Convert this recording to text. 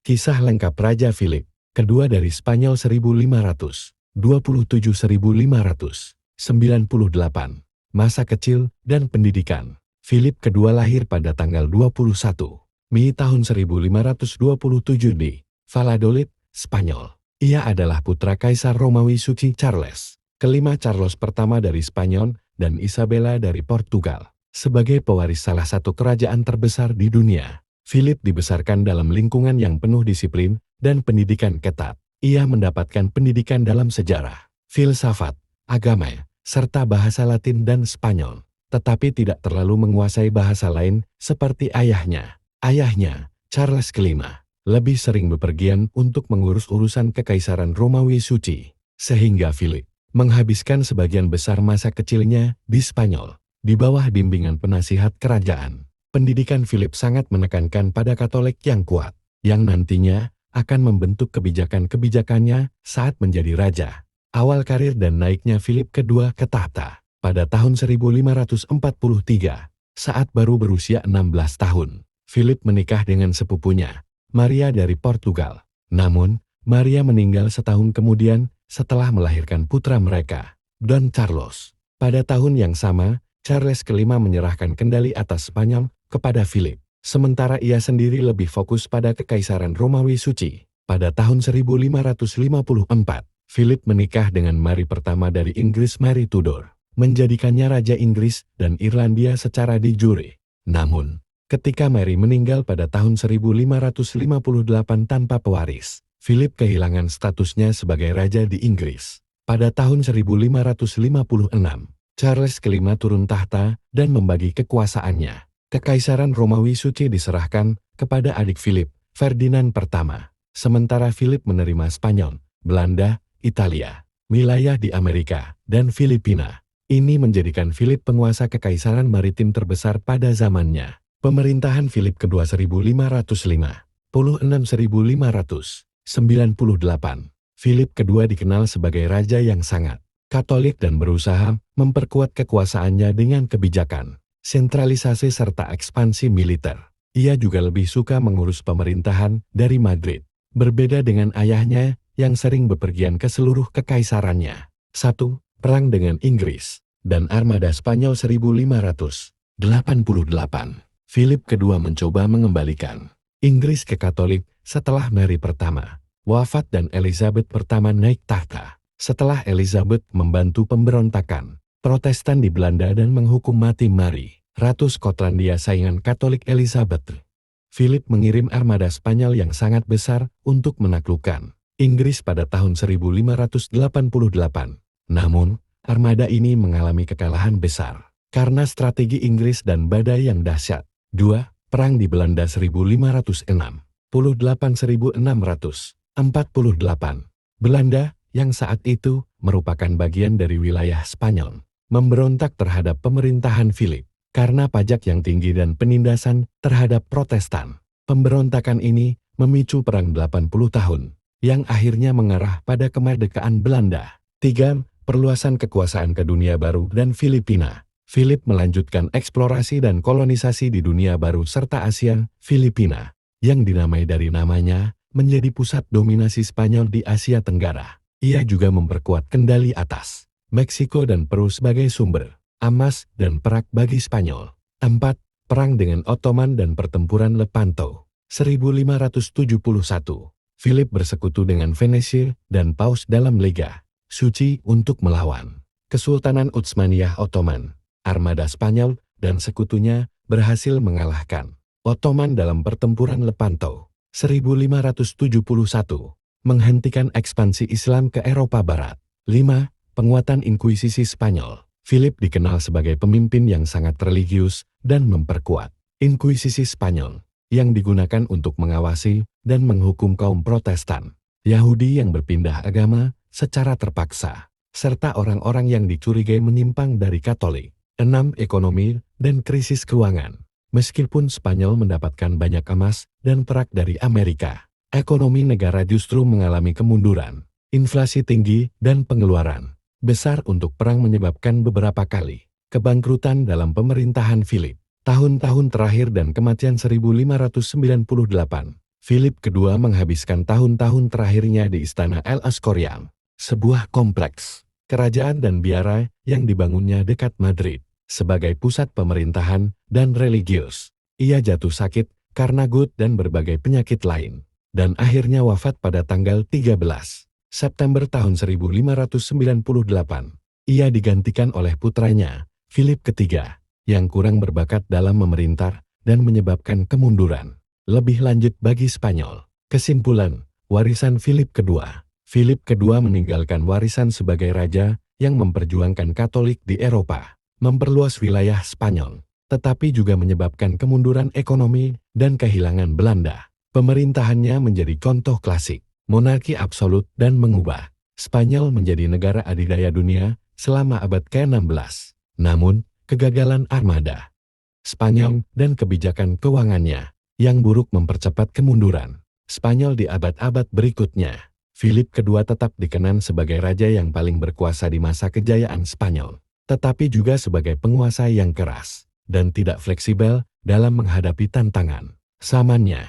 Kisah lengkap Raja Philip kedua dari Spanyol 1527–1598. Masa kecil dan pendidikan. Philip kedua lahir pada tanggal 21 Mei tahun 1527 di Valladolid, Spanyol. Ia adalah putra Kaisar Romawi Suci Charles kelima Charles pertama dari Spanyol dan Isabella dari Portugal. Sebagai pewaris salah satu kerajaan terbesar di dunia, Philip dibesarkan dalam lingkungan yang penuh disiplin dan pendidikan ketat. Ia mendapatkan pendidikan dalam sejarah, filsafat, agama, serta bahasa Latin dan Spanyol, tetapi tidak terlalu menguasai bahasa lain seperti ayahnya. Ayahnya, Charles kelima, lebih sering bepergian untuk mengurus urusan Kekaisaran Romawi Suci, sehingga Philip menghabiskan sebagian besar masa kecilnya di Spanyol, di bawah bimbingan penasihat kerajaan. Pendidikan Philip sangat menekankan pada Katolik yang kuat, yang nantinya akan membentuk kebijakan-kebijakannya saat menjadi raja. Awal karir dan naiknya Philip kedua ke tahta pada tahun 1543, saat baru berusia 16 tahun. Philip menikah dengan sepupunya, Maria dari Portugal. Namun, Maria meninggal setahun kemudian setelah melahirkan putra mereka, Don Carlos. Pada tahun yang sama, Charles kelima menyerahkan kendali atas Spanyol kepada Philip, sementara ia sendiri lebih fokus pada Kekaisaran Romawi Suci. Pada tahun 1554, Philip menikah dengan Mary pertama dari Inggris, Mary Tudor, menjadikannya Raja Inggris dan Irlandia secara de jure. Namun, ketika Mary meninggal pada tahun 1558 tanpa pewaris, Philip kehilangan statusnya sebagai raja di Inggris. Pada tahun 1556, Charles kelima turun tahta dan membagi kekuasaannya. Kekaisaran Romawi Suci diserahkan kepada adik Philip, Ferdinand pertama, sementara Philip menerima Spanyol, Belanda, Italia, wilayah di Amerika, dan Filipina. Ini menjadikan Philip penguasa kekaisaran maritim terbesar pada zamannya. Pemerintahan Philip kedua 1556–1598. Philip kedua dikenal sebagai raja yang sangat Katolik dan berusaha memperkuat kekuasaannya dengan kebijakan, sentralisasi serta ekspansi militer. Ia juga lebih suka mengurus pemerintahan dari Madrid, berbeda dengan ayahnya yang sering bepergian ke seluruh kekaisarannya. 1. Perang dengan Inggris dan Armada Spanyol 1588. Philip kedua mencoba mengembalikan Inggris ke Katolik setelah Mary pertama wafat dan Elizabeth pertama naik tahta. Setelah Elizabeth membantu pemberontakan Protestan di Belanda dan menghukum mati Mary, Ratu Skotlandia saingan Katolik Elizabeth, Philip mengirim armada Spanyol yang sangat besar untuk menaklukkan Inggris pada tahun 1588. Namun, armada ini mengalami kekalahan besar karena strategi Inggris dan badai yang dahsyat. 2. Perang di Belanda 1506–1848. Belanda, yang saat itu merupakan bagian dari wilayah Spanyol, memberontak terhadap pemerintahan Philip karena pajak yang tinggi dan penindasan terhadap Protestan. Pemberontakan ini memicu perang 80 tahun, yang akhirnya mengarah pada kemerdekaan Belanda. 3. Perluasan kekuasaan ke dunia baru dan Filipina. Philip melanjutkan eksplorasi dan kolonisasi di dunia baru serta Asia. Filipina, yang dinamai dari namanya, menjadi pusat dominasi Spanyol di Asia Tenggara. Ia juga memperkuat kendali atas Meksiko dan Peru sebagai sumber emas dan perak bagi Spanyol. 4. Perang dengan Ottoman dan pertempuran Lepanto 1571. Philip bersekutu dengan Venesia dan Paus dalam Lega Suci untuk melawan Kesultanan Utsmaniyah Ottoman. Armada Spanyol dan sekutunya berhasil mengalahkan Ottoman dalam pertempuran Lepanto 1571, menghentikan ekspansi Islam ke Eropa Barat. 5. Penguatan Inkuisisi Spanyol. Philip dikenal sebagai pemimpin yang sangat religius dan memperkuat Inkuisisi Spanyol, yang digunakan untuk mengawasi dan menghukum kaum Protestan, Yahudi yang berpindah agama secara terpaksa, serta orang-orang yang dicurigai menyimpang dari Katolik. 6. Ekonomi dan krisis keuangan. Meskipun Spanyol mendapatkan banyak emas dan perak dari Amerika, ekonomi negara justru mengalami kemunduran, inflasi tinggi, dan pengeluaran besar untuk perang menyebabkan beberapa kali kebangkrutan dalam pemerintahan Philip. Tahun-tahun terakhir dan kematian 1598, Philip kedua menghabiskan tahun-tahun terakhirnya di Istana El Escorial, sebuah kompleks kerajaan dan biara yang dibangunnya dekat Madrid sebagai pusat pemerintahan dan religius. Ia jatuh sakit karena gut dan berbagai penyakit lain, dan akhirnya wafat pada tanggal 13 September tahun 1598. Ia digantikan oleh putranya, Philip ketiga, yang kurang berbakat dalam memerintah dan menyebabkan kemunduran lebih lanjut bagi Spanyol. Kesimpulan, warisan Philip kedua. Philip kedua meninggalkan warisan sebagai raja yang memperjuangkan Katolik di Eropa, memperluas wilayah Spanyol, tetapi juga menyebabkan kemunduran ekonomi dan kehilangan Belanda. Pemerintahannya menjadi contoh klasik, monarki absolut dan mengubah Spanyol menjadi negara adidaya dunia selama abad ke-16. Namun, kegagalan armada Spanyol dan kebijakan keuangannya yang buruk mempercepat kemunduran Spanyol di abad-abad berikutnya. Philip kedua tetap dikenang sebagai raja yang paling berkuasa di masa kejayaan Spanyol, tetapi juga sebagai penguasa yang keras dan tidak fleksibel dalam menghadapi tantangan zamannya.